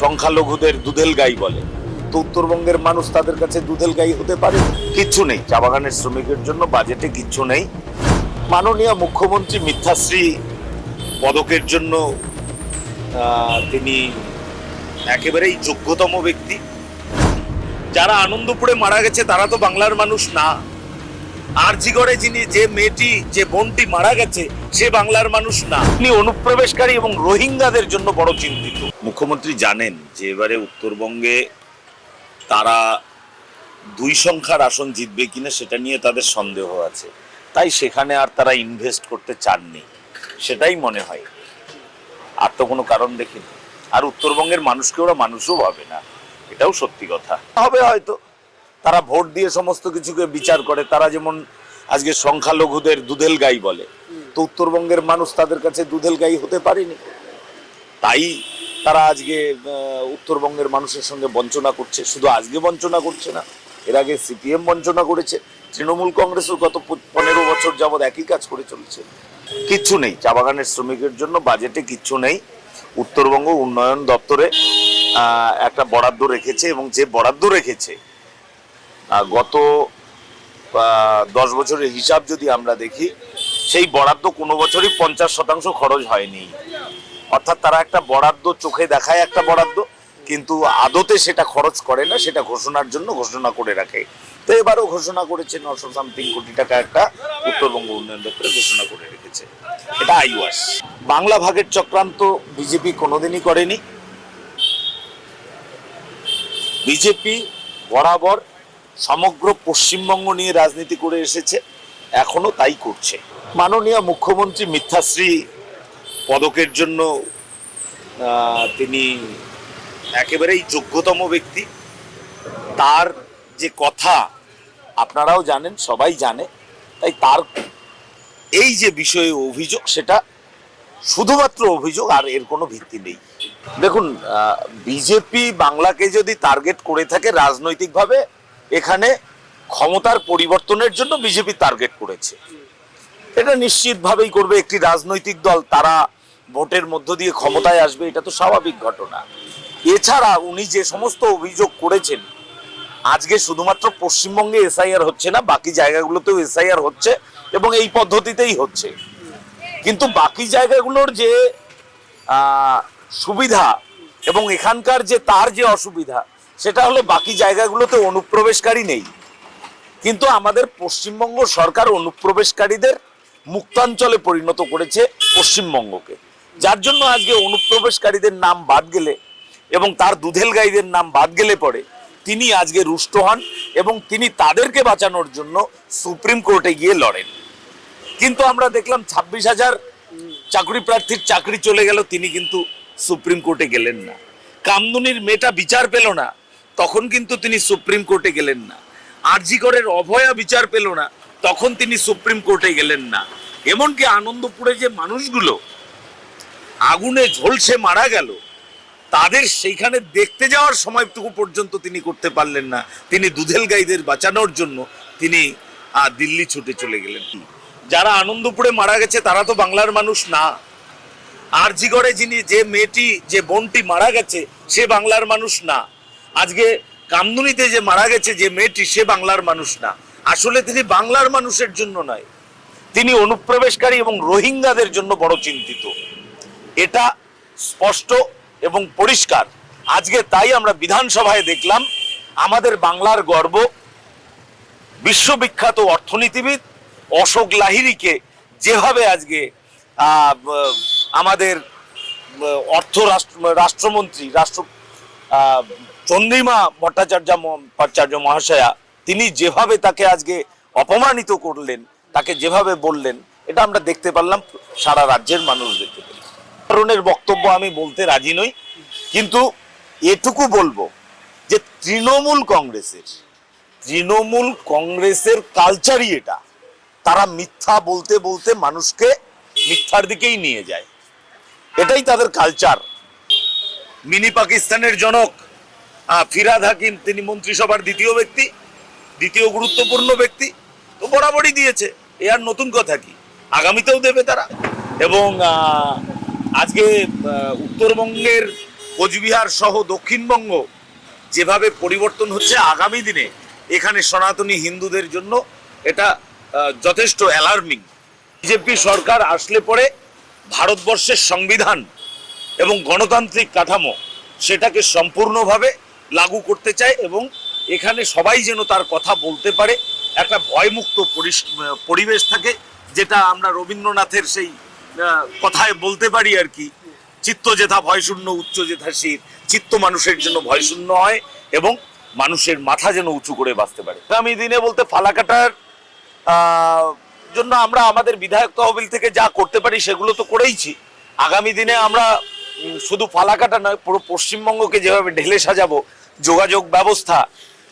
সংখ্যালঘুদের দুধেল গাই বলে, তো উত্তরবঙ্গের মানুষ তাদের কাছে দুধেল গাই হতে পারে? কিচ্ছু নেই, চা বাগানের শ্রমিকের জন্য বাজেটে কিচ্ছু নেই। মাননীয় মুখ্যমন্ত্রী মিথ্যাশ্রী পদকের জন্য তিনি একেবারেই যোগ্যতম ব্যক্তি। যারা আনন্দপুরে মারা গেছে তারা তো বাংলার মানুষ না। আরজিগড়ে যে মেয়েটি, যে বোনটি মারা গেছে, সে বাংলার মানুষ না। তিনি অনুপ্রবেশকারী এবং রোহিঙ্গাদের জন্য বড় চিন্তিত। মুখ্যমন্ত্রী জানেন যে এবারে উত্তরবঙ্গে তারা 2 সংখ্যার আসন জিতবে কিনা সেটা নিয়ে তাদের সন্দেহ আছে, তাই সেখানে আর তারা ইনভেস্ট করতে চাননি, সেটাই মনে হয়। আর তো কোনো কারণ দেখিনি। আর উত্তরবঙ্গের মানুষকে ওরা মানুষও ভাবে না, এটাও সত্যি কথা। হবে হয়তো তারা ভোট দিয়ে সমস্ত কিছুকে বিচার করে। তারা যেমন আজকে সংখ্যালঘুদের দুধেল গাই বলে, তো উত্তরবঙ্গের মানুষ তাদের কাছে দুধেল গাই হতে পারেনি, তাই তারা আজকে উত্তরবঙ্গের মানুষের সঙ্গে বঞ্চনা করছে। শুধু আজকে বঞ্চনা করছে না, এর আগে সিপিএম বঞ্চনা করেছে, তৃণমূল কংগ্রেসও গত 15 বছর যাবৎ একই কাজ করে চলছে। কিচ্ছু নেই, চা বাগানের শ্রমিকের জন্য বাজেটে কিচ্ছু নেই। উত্তরবঙ্গ উন্নয়ন দপ্তরে একটা বরাদ্দ রেখেছে, এবং যে বরাদ্দ রেখেছে গত 10 বছরের হিসাব যদি আমরা দেখি, সেই বরাদ্দ কোনো বছরই 50% খরচ হয়নি। অর্থাৎ তারা একটা বরাদ্দ চোখে দেখায়, একটা বরাদ্দ, কিন্তু আদতে সেটা খরচ করে না, সেটা ঘোষণার জন্য ঘোষণা করে রাখে। তো এবারও ঘোষণা করেছে 900 সামথিং কোটি টাকা একটা উত্তরবঙ্গ উন্নয়ন দপ্তরে ঘোষণা করে রেখেছে। এটা আইওয়াস। বাংলা ভাগের চক্রান্ত বিজেপি কোনোদিনই করেনি। বিজেপি বরাবর সমগ্র পশ্চিমবঙ্গ নিয়ে রাজনীতি করে এসেছে, এখনো তাই করছে। মাননীয় মুখ্যমন্ত্রী মিথ্যাশ্রী পদকের জন্য তিনি একেবারেই যোগ্যতম ব্যক্তি। তার যে কথা আপনারাও জানেন, সবাই জানে, তাই তার এই যে বিষয়ে অভিযোগ, সেটা শুধুমাত্র অভিযোগ, আর এর কোনো ভিত্তি নেই। দেখুন, বিজেপি বাংলাকে যদি টার্গেট করে থাকে রাজনৈতিকভাবে, এখানে ক্ষমতার পরিবর্তনের জন্য বিজেপি টার্গেট করেছে, এটা নিশ্চিতভাবেই করবে। একটি রাজনৈতিক দল তারা ভোটের মধ্য দিয়ে ক্ষমতায় আসবে, এটা তো স্বাভাবিক ঘটনা। এছাড়া উনি যে সমস্ত অভিযোগ করেছেন, আজকে শুধুমাত্র পশ্চিমবঙ্গে এসআইআর হচ্ছে না, বাকি জায়গাগুলোতেও এসআইআর হচ্ছে, এবং এই পদ্ধতিতেই হচ্ছে। কিন্তু বাকি জায়গাগুলোর যে সুবিধা এবং এখানকার যে তার যে অসুবিধা, সেটা হলো বাকি জায়গাগুলোতে অনুপ্রবেশকারী নেই, কিন্তু আমাদের পশ্চিমবঙ্গ সরকার অনুপ্রবেশকারীদের মুক্তাঞ্চলে পরিণত করেছে পশ্চিমবঙ্গকে, যার জন্য আজকে অনুপ্রবেশকারীদের নাম বাদ গেলে এবং তার দুধেল গাইদের নাম বাদ গেলে পরে তিনি আজকে রুষ্ট হন, এবং তিনি তাদেরকে বাঁচানোর জন্য সুপ্রিম কোর্টে গিয়ে লড়েন। কিন্তু আমরা দেখলাম 26,000 চাকরি প্রার্থীর চাকরি চলে গেল, তিনি কিন্তু সুপ্রিম কোর্টে গেলেন না। কামদুনির মেয়েটা বিচার পেল না, তখন কিন্তু তিনি সুপ্রিম কোর্টে গেলেন না। আরজিগড়ের অভয়া বিচার পেল না, তখন তিনি সুপ্রিম কোর্টে গেলেন না। এমনকি আনন্দপুরে যে মানুষগুলো আগুনে ঝলসে মারা গেল, তাদের সেইখানে দেখতে যাওয়ার সময়টুকু পর্যন্ত তিনি করতে পারলেন না। তিনি দুধেল গাইদের বাঁচানোর জন্য তিনি দিল্লি ছুটে চলে গেলেন। যারা আনন্দপুরে মারা গেছে তারা তো বাংলার মানুষ না। আরজিগড়ে যে মেয়েটি, যে বোনটি মারা গেছে, সে বাংলার মানুষ না। আজকে কামদুনিতে যে মারা গেছে যে মেয়েটি, সে বাংলার মানুষ না। আসলে তিনি বাংলার মানুষের জন্য নয়, তিনি অনুপ্রবেশকারী এবং রোহিঙ্গাদের জন্য বড় চিন্তিত। এটা স্পষ্ট এবং পরিষ্কার। আজকে তাই আমরা বিধানসভায় দেখলাম আমাদের বাংলার গর্ব, বিশ্ববিখ্যাত অর্থনীতিবিদ অশোক লাহিড়ীকে যেভাবে আজকে আমাদের রাষ্ট্রমন্ত্রী চন্দ্রিমা ভট্টাচার্য মহাশয়া, তিনি যেভাবে তাকে আজকে অপমানিত করলেন, তাকে যেভাবে বললেন, এটা আমরা দেখতে পারলাম, সারা রাজ্যের মানুষ দেখতে পেলেন। ধরনের বক্তব্য আমি বলতে রাজি নই, কিন্তু এটুকু বলবো যে তৃণমূল কংগ্রেসের কালচারই এটা। তারা মিথ্যা বলতে বলতে মানুষকে মিথ্যার দিকেই নিয়ে যায়, এটাই তাদের কালচার। মিনি পাকিস্তানের জনক ফিরহাদ হাকিম, তিনি মন্ত্রিসভার দ্বিতীয় গুরুত্বপূর্ণ ব্যক্তি, তো বরাবরই দিয়েছে, এ আর নতুন কথা কি, আগামীতেও দেবে তারা। এবং আজকে উত্তরবঙ্গের কোচবিহার সহ দক্ষিণবঙ্গ যেভাবে পরিবর্তন হচ্ছে, আগামী দিনে এখানে সনাতনী হিন্দুদের জন্য এটা যথেষ্ট অ্যালার্মিং। বিজেপি সরকার আসলে পরে ভারতবর্ষের সংবিধান এবং গণতান্ত্রিক কাঠামো সেটাকে সম্পূর্ণভাবে লাগু করতে চায় এবং এখানে সবাই যেন তার কথা বলতে পারে, একটা ভয়মুক্ত পরিবেশ থাকে, যেটা আমরা রবীন্দ্রনাথের সেই কথায় বলতে পারি আর কি, চিত্ত যেথা ভয়শূন্য উচ্চ যেথা শির, চিত্ত মানুষের জন্য ভয়শূন্য হয় এবং মানুষের মাথা যেন উঁচু করে বাঁচতে পারে। আগামী দিনে বলতে ফালাকাটার জন্য আমরা আমাদের বিধায়ক তহবিল থেকে যা করতে পারি সেগুলো তো করেইছি। আগামী দিনে আমরা শুধু ফালাকাটা নয়, পুরো পশ্চিমবঙ্গকে যেভাবে ঢেলে সাজাবো, যোগাযোগ ব্যবস্থা,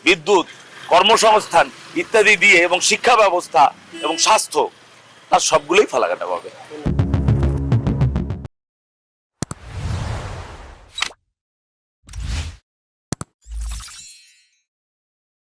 বিদ্যুৎ, কর্মসংস্থান ইত্যাদি দিয়ে এবং শিক্ষা ব্যবস্থা এবং স্বাস্থ্য, তার সবগুলোই ফালাকাটা পাবে।